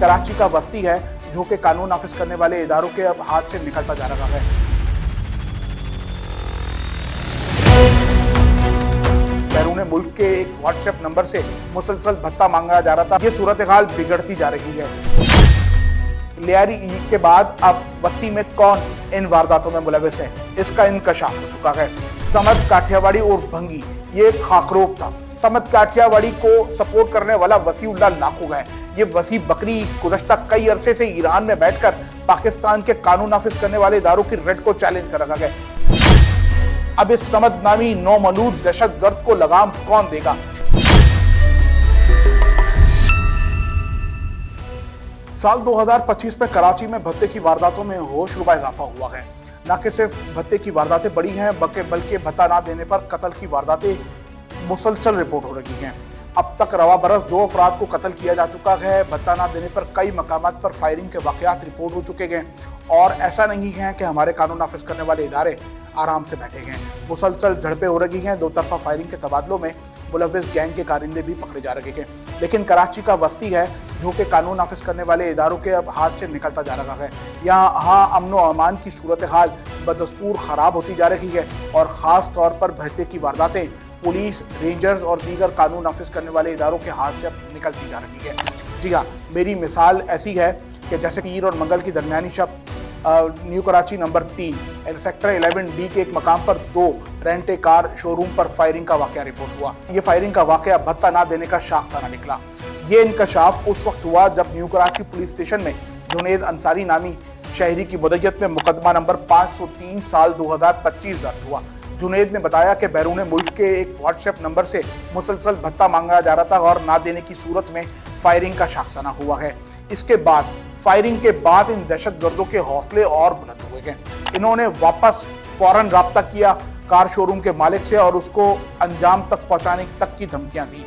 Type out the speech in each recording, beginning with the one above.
कराची का बस्ती है जो कि कानून नाफिज करने वाले इदारों के अब हाथ से निकलता जा रहा है। बैरून मुल्क के एक व्हाट्सएप नंबर से मुसलसल भत्ता मांगा जा रहा था। ये सूरत हाल बिगड़ती जा रही है। लियारी ईद के बाद अब बस्ती में कौन इन वारदातों में मुलविस है, इसका इंकशाफ हो चुका है। समद काठियावाड़ी उर्फ भंगी ये खाकरोब था। समद काठियावाड़ी को सपोर्ट करने वाला वसीउल्लाह लाखों है। ये वसी बकरी गुज़श्ता कई अरसे से ईरान में बैठकर पाकिस्तान के कानून नाफिज करने वाले इदारों की रेड को चैलेंज कर रखा है। अब इस समद नामी नौमलूद दहशतगर्द को लगाम कौन देगा? साल 2025 में कराची में भत्ते की वारदातों में होशरुबा इजाफा हुआ है। न कि सिर्फ भत्ते की वारदातें बढ़ी हैं बल्कि भत्ता ना देने पर कत्ल की वारदातें मुसलसल रिपोर्ट हो रही हैं। अब तक रवा बरस 2 अफराद को कत्ल किया जा चुका है। भत्ता ना देने पर कई मकामात पर फायरिंग के वाक़यात रिपोर्ट हो चुके हैं और ऐसा नहीं है कि हमारे कानून नाफिज करने वाले इदारे आराम से बैठे हैं। मुसलसल झड़पें हो रही हैं। 2 तरफा फायरिंग के तबादलों में मुलविस गैंग के कारिंदे भी पकड़े जा रहे हैं। लेकिन कराची का बस्ती है जो कि कानून नाफिज करने वाले इदारों के अब हाथ से निकलता जा रहा है। यहाँ अमन व अमान की सूरत हाल बदस्तूर ख़राब होती जा रही है और ख़ास तौर पर भत्ते की वारदातें पुलिस, रेंजर्स और दीगर कानून नाफिज करने वाले इदारों के हाथ से अब निकलती जा रही है। जी हाँ, मेरी मिसाल ऐसी है कि जैसे पीर और मंगल की दरमियानी शब new Karachi number 3 sector 11D के एक मकाम पर 2 रेंट ए कार शोरूम पर फायरिंग का वाक़या रिपोर्ट हुआ। ये फायरिंग का वाक़या भत्ता ना देने का शाखसाना निकला। ये इंकशाफ उस वक्त हुआ जब न्यू कराची पुलिस स्टेशन में जुनेद अंसारी नामी शहरी की मुद्दत में मुकदमा नंबर 503 साल 2025 दर्ज हुआ। जुनेद ने बताया कि बैरून मुल्क के एक व्हाट्सएप नंबर से मुसलसल भत्ता मांगा जा रहा था और ना देने की सूरत में फायरिंग का शाखसाना हुआ है। इसके बाद फायरिंग के बाद इन दहशतगर्दों के हौसले और बुलंद हुए हैं। इन्होंने वापस फौरन राब्ता किया कार शोरूम के मालिक से और उसको अंजाम तक पहुंचाने तक की धमकियां दी।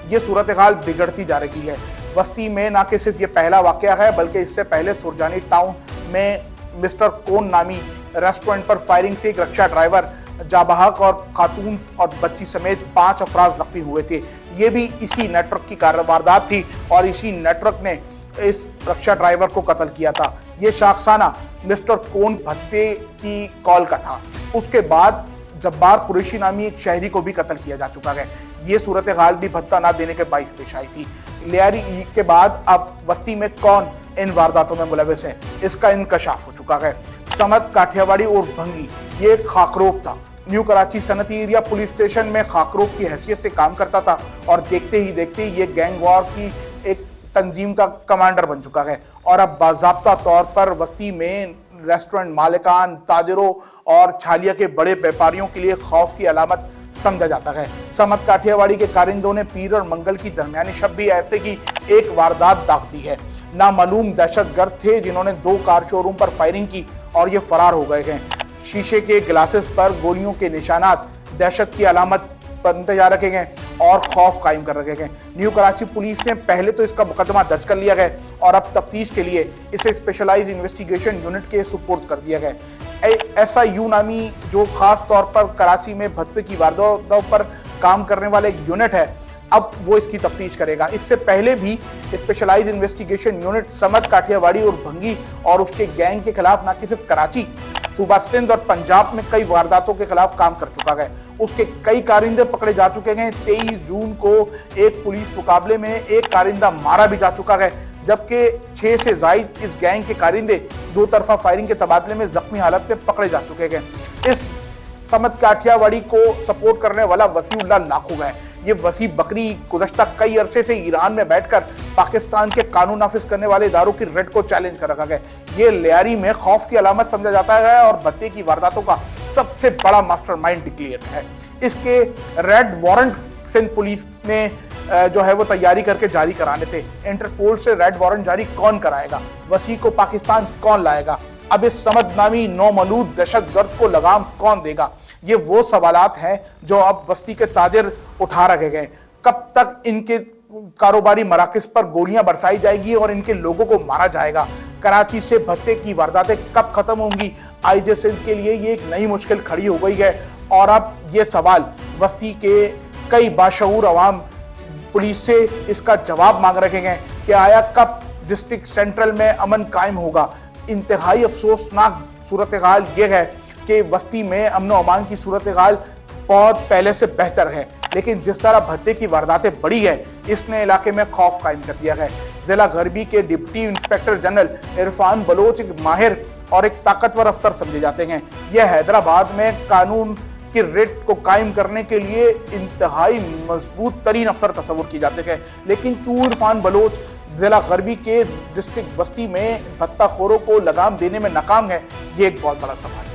ये सूरत हाल बिगड़ती जा रही है। बस्ती में ना कि सिर्फ ये पहला वाक़या है बल्कि इससे पहले सुरजानी टाउन में मिस्टर कोन नामी रेस्टोरेंट पर फायरिंग से एक रक्षा ड्राइवर जाबहक और खातून और बच्ची समेत 5 अफराद जख्मी हुए थे। ये भी इसी नेटवर्क की वारदात थी और इसी नेटवर्क ने इस रक्षा ड्राइवर को कत्ल किया था। ये शाखसाना मिस्टर कोन भत्ते की कॉल का था। उसके बाद जब्बार कुरैशी नामी एक शहरी को भी कत्ल किया जा चुका है। ये सूरत हाल भी भत्ता ना देने के बाइस पेश आई थी। लियारी ईद के बाद अब बस्ती में कौन इन वारदातों में मुलविस है, इसका इंकशाफ हो चुका है। समद काठियावाड़ी उर्फ भंगी ये खाकरोब था। न्यू कराची सनती एरिया पुलिस स्टेशन में खाकरोब की हैसियत से काम करता था और देखते ही देखते ये गैंग वॉर की एक तंजीम का कमांडर बन चुका है और अब बाज़ाब्ता तौर पर बस्ती में रेस्टोरेंट मालिकान, ताजरों और छालिया के बड़े व्यापारियों के लिए खौफ की अलामत समझा जाता है। समद काठियावाड़ी के कारिंदों ने पीर और मंगल की दरमियानी शब भी ऐसे की एक वारदात दाग दी है। नामालूम दहशतगर्द थे जिन्होंने 2 कार शोरूम पर फायरिंग की और ये फरार हो गए हैं। शीशे के गिलासेस पर गोलियों के निशानात दहशत की अलामत बनते जा रखे हैं और खौफ कायम कर रखे हैं। न्यू कराची पुलिस ने पहले तो इसका मुकदमा दर्ज कर लिया गया और अब तफ्तीश के लिए इसे स्पेशलाइज्ड इन्वेस्टिगेशन यूनिट के सुपुर्द कर दिया गया। SIU नामी जो खास तौर पर कराची में भत्ते की वारदातों पर काम करने वाला एक यूनिट है, अब वो इसकी तफ्तीश करेगा। इससे पहले भी specialized investigation unit Samad Kathiawari और भंगी और उसके गैंग के खिलाफ न कि सिर्फ कराची, सूबा सिंध और पंजाब में कई वारदातों के खिलाफ काम कर चुका है। उसके कई कारिंदे पकड़े जा चुके हैं। 23 जून को एक पुलिस मुकाबले में एक कारिंदा मारा भी जा चुका है, जबकि 6 से जायद इस गैंग के कारिंदे 2 तरफा फायरिंग के तबादले में जख्मी हालत में पकड़े जा चुके हैं। इस समद काठियावाड़ी को सपोर्ट करने वाला वसीउल्लाह लाखों है। ये वसी बकरी गुज़श्ता कई अरसे से ईरान में बैठकर पाकिस्तान के कानून नाफिज करने वाले इदारों की रेड को चैलेंज कर रखा है। ये लियारी में खौफ की अलामत समझा जाता है और भत्ते की वारदातों का सबसे बड़ा मास्टरमाइंड डिक्लेयर है। इसके रेड वारंट सिंध पुलिस ने जो है वो तैयारी करके जारी कराने थे। इंटरपोल से रेड वारंट जारी कौन कराएगा? वसी को पाकिस्तान कौन लाएगा? अब इस समद नामी नौमलूद दहशतगर्द को लगाम कौन देगा? ये वो सवालात हैं जो अब बस्ती के ताजिर उठा रखे गए। कब तक इनके कारोबारी मराकज़ पर गोलियां बरसाई जाएगी और इनके लोगों को मारा जाएगा? कराची से भत्ते की वारदातें कब खत्म होंगी? IJ सिंध के लिए ये एक नई मुश्किल खड़ी हो गई है और अब ये सवाल बस्ती के कई बाशऊर अवाम पुलिस से इसका जवाब मांग रखे हैं कि आया कब डिस्ट्रिक्ट सेंट्रल में अमन कायम होगा। इंतहाई अफसोसनाक सूरत हाल ये है कि वस्ती में अमन व अमान की सूरत हाल बहुत पहले से बेहतर है, लेकिन जिस तरह भत्ते की वारदातें बढ़ी है इसने इलाके में खौफ कायम कर दिया है। जिला गरबी के deputy inspector general Irfan Baloch एक माहिर और एक ताकतवर अफसर समझे जाते हैं। यह हैदराबाद में कानून की रेट को कायम करने के लिए इंतहाई मजबूत तरीन अफसर तस्वुर किए जाते हैं, लेकिन क्यों इरफान बलोच जिला गरबी के डिस्ट्रिक्ट वस्ती में भत्ताखोरों को लगाम देने में नाकाम है, ये एक बहुत बड़ा सवाल है।